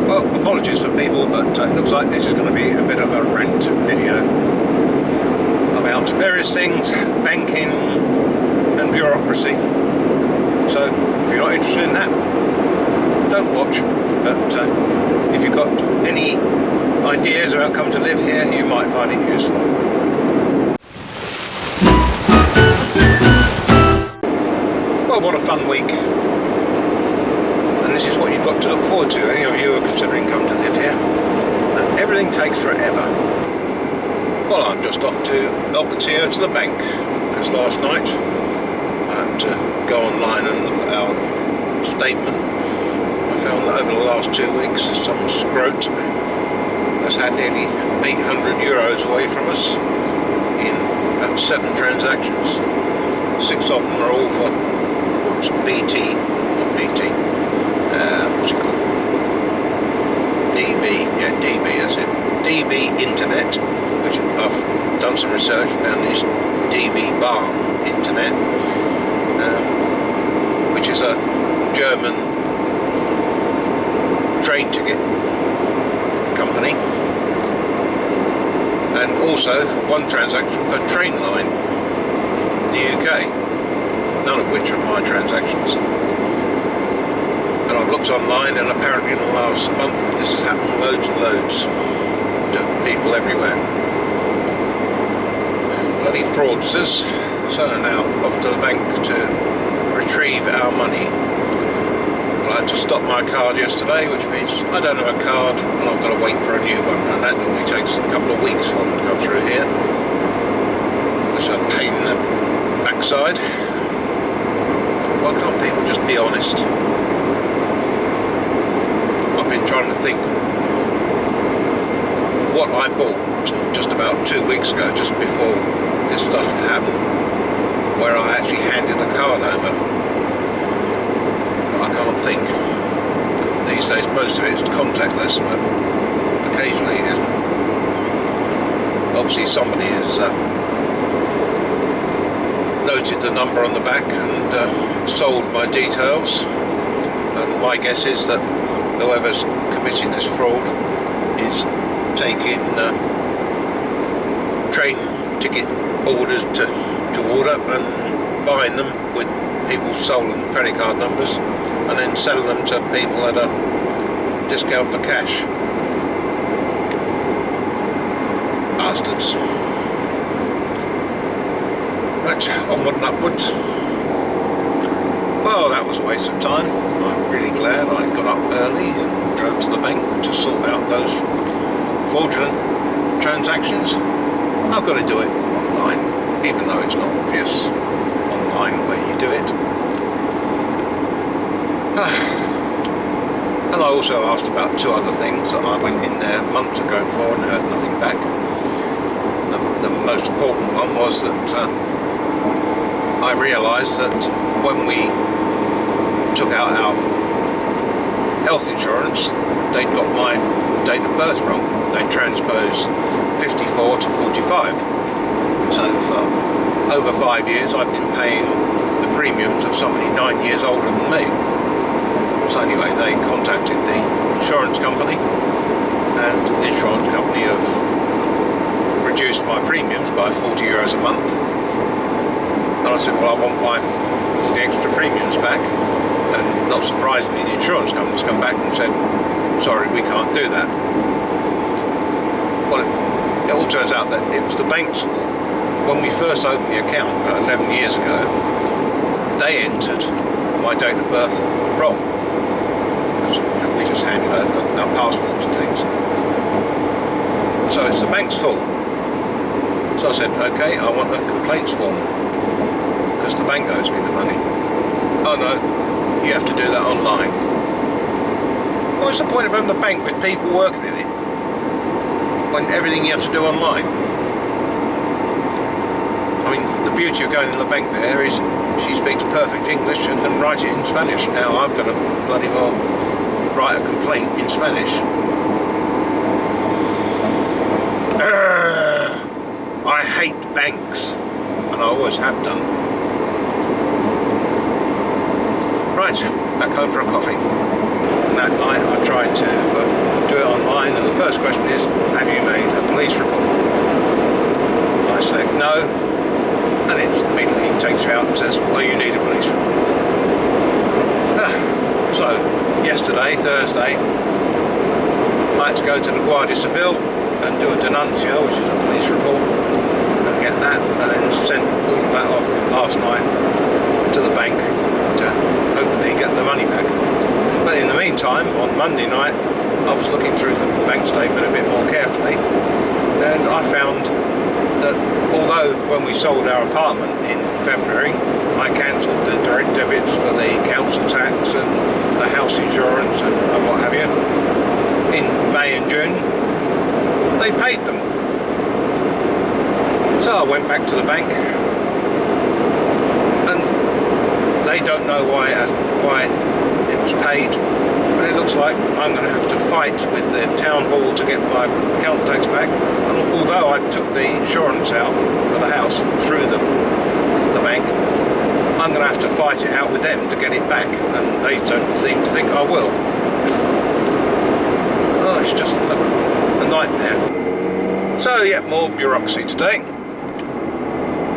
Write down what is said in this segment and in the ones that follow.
Well, apologies for people, but it looks like this is going to be a bit of a rant video about various things, banking and bureaucracy. So if you're not interested in that, don't watch. But if you've got any ideas about coming to live here, you might find it useful. Well, what a fun week. And this is what you've got to look forward to, any of you who are considering coming to live here. Everything takes forever. Well, I'm just off to help the TO to the bank, because last night I had to go online and look at our statement. I found that over the last 2 weeks some scrote has had nearly 800 euros away from us in about 7 transactions. 6 of them are all for BT, not BT, what's it called? DB, yeah, DB, that's it. DB Internet, which I've done some research and found is DB Barn Internet, which is a German train ticket company, and also 1 transaction for Trainline, the UK, none of which are my transactions. And I've looked online, and apparently in the last month this has happened loads and loads to people everywhere. Bloody fraudsters. So now off to the bank to retrieve our money. I had to stop my card yesterday, which means I don't have a card and I've got to wait for a new one, and that normally takes a couple of weeks for them to come through here. It's a pain in the backside. Why can't people just be honest? I've been trying to think what I bought just about 2 weeks ago, just before this started to happen, where I actually handed the card over. But I can't think. These days most of it is contactless, but occasionally it isn't. Obviously somebody has noted the number on the back and sold my details, and my guess is that whoever's committing this fraud is taking train ticket orders to order and buying them with people's stolen credit card numbers and then selling them to people at a discount for cash. Bastards. But onward and upwards. Well, that was a waste of time. I'm really glad I got up early and drove to the bank to sort out those fraudulent transactions. I've got to do it online, even though it's not obvious online where you do it. And I also asked about 2 other things that I went in there months ago for and heard nothing back. The most important one was that I realised that when we took out our health insurance, they'd got my date of birth wrong. They transposed 54 to 45. So for over 5 years I've been paying the premiums of somebody 9 years older than me. So anyway, they contacted the insurance company, and the insurance company have reduced my premiums by 40 euros a month. And I said, well, I want all the extra premiums back. And not surprisingly, the insurance company's come back and said, sorry, we can't do that. Well, it all turns out that it was the bank's fault. When we first opened the account about 11 years ago, they entered my date of birth wrong. We just handed over our passports and things. So it's the bank's fault. So I said, okay, I want a complaints form, because the bank owes me the money. Oh no, you have to do that online. What's the point of having the bank with people working in it when everything you have to do online? I mean, the beauty of going in the bank there is she speaks perfect English and can write it in Spanish. Now I've got to bloody well write a complaint in Spanish. I hate banks, and I always have done. Right, back home for a coffee. And that night I tried to question is, have you made a police report? I select no, and it immediately takes you out and says, well, you need a police report. So, yesterday, Thursday, I had to go to the Guardia Civil and do a denuncia, which is a police report, and get that, and then sent all of that off last night to the bank to hopefully get the money back. But in the meantime, on Monday night, I was looking through the bank statement a bit more carefully, and I found that although when we sold our apartment in February, I cancelled the direct debits for the council tax and the house insurance and what have you, in May and June, they paid them. So I went back to the bank, and they don't know why it was paid, but it looks like I'm going to have to fight with the town hall to get my council tax back. And although I took the insurance out for the house through the bank, I'm going to have to fight it out with them to get it back, and they don't seem to think I will. Oh, it's just a nightmare. So yeah, more bureaucracy today.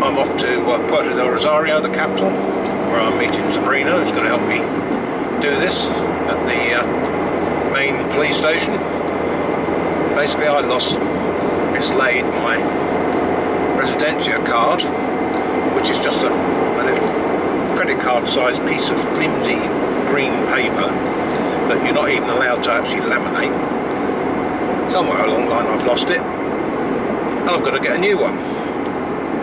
I'm off to Puerto del Rosario, the capital, where I'm meeting Sabrina, who's going to help me do this at the main police station. Basically, I mislaid my residencia card, which is just a little credit card sized piece of flimsy green paper that you're not even allowed to actually laminate. Somewhere along the line I've lost it, and I've got to get a new one.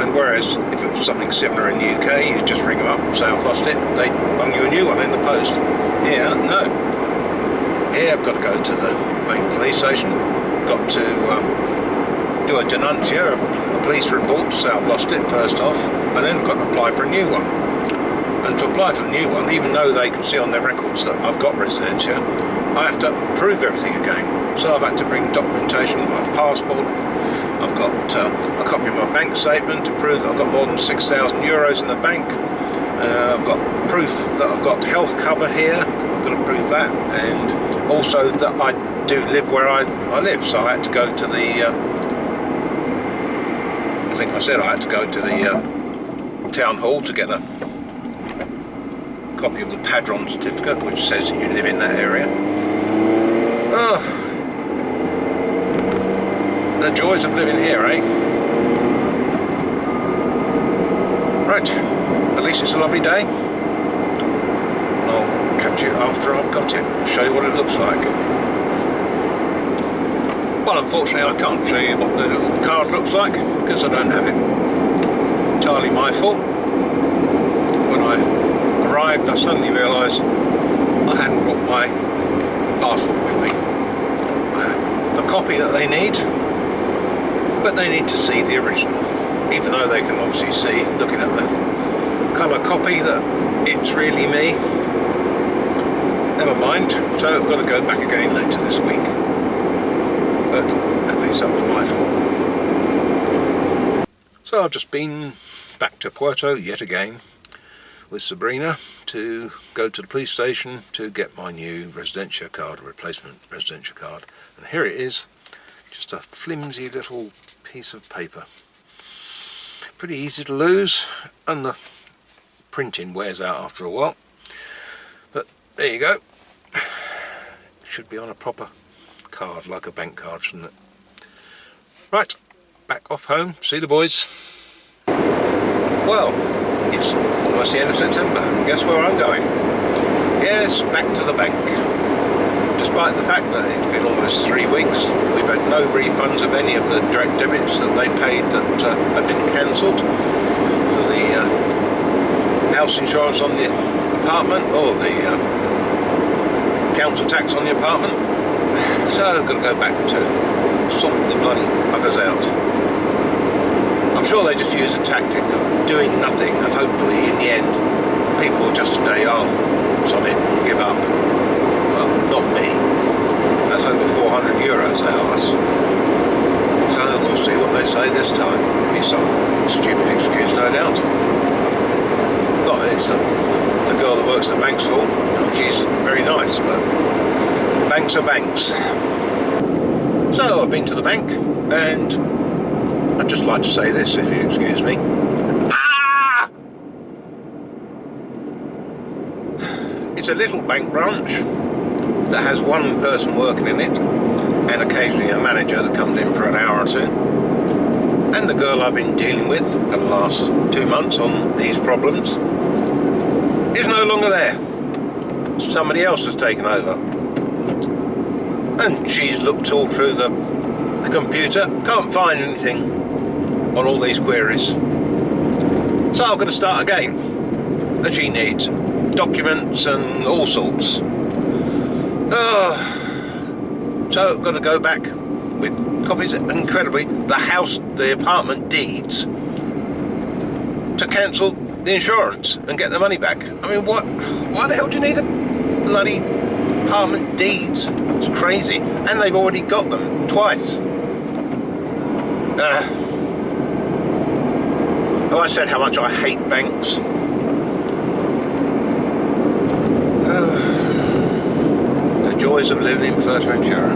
And whereas if it was something similar in the UK, you just ring them up and say I've lost it, they bung you a new one in the post. Here, no. Here I've got to go to the main police station, got to do a denuncia, a police report to say I've lost it first off, and then I've got to apply for a new one. And to apply for the new one, even though they can see on their records that I've got residencia, I have to prove everything again. So I've had to bring documentation, my passport, I've got a copy of my bank statement to prove that I've got more than 6,000 euros in the bank. I've got proof that I've got health cover here, I've got to prove that, and also that I do live where I live, so I had to go to the, I think I said I had to go to the town hall to get a copy of the Padron certificate, which says that you live in that area. Oh, the joys of living here, eh? Right, at least it's a lovely day. I'll catch you after I've got it, and show you what it looks like. Well, unfortunately I can't show you what the little card looks like, because I don't have it. Entirely my fault. When I arrived, I suddenly realised I hadn't got my passport with me. I have the copy that they need, but they need to see the original, even though they can obviously see, looking at the colour copy, that it's really me. Never mind, so I've got to go back again later this week, but at least that was my fault. So I've just been back to Puerto yet again with Sabrina to go to the police station to get my new residencia card, replacement residencia card, and here it is, just a flimsy little piece of paper. Pretty easy to lose, and the printing wears out after a while, but there you go. Should be on a proper card, like a bank card, shouldn't it? Right, back off home, see the boys. Well, it's almost the end of September, and guess where I'm going? Yes, back to the bank. Despite the fact that it's been almost 3 weeks, we've had no refunds of any of the direct debits that they paid that had been cancelled for the house insurance on the apartment, or the council tax on the apartment. So I've got to go back to sort the bloody buggers out. I'm sure they just use a tactic of doing nothing, and hopefully in the end people will just say, oh, sod it, and give up. Well, not me. That's over 400 euros out of us. So we'll see what they say this time. Be some stupid excuse, no doubt. Not that it's the girl that works at the bank's fault. She's very nice, but banks are banks. So I've been to the bank, and I'd just like to say this, if you excuse me. Ah! It's a little bank branch that has one person working in it, and occasionally a manager that comes in for an hour or two. And the girl I've been dealing with for the last 2 months on these problems is no longer there. Somebody else has taken over. And she's looked all through the computer, can't find anything on all these queries. So I'm going to start again. And she needs documents and all sorts. So I've got to go back with copies, incredibly, the apartment deeds to cancel the insurance and get the money back. I mean, why the hell do you need a bloody apartment deeds? It's crazy. And they've already got them twice. Oh, I said how much I hate banks. The joys of living in Fuerteventura.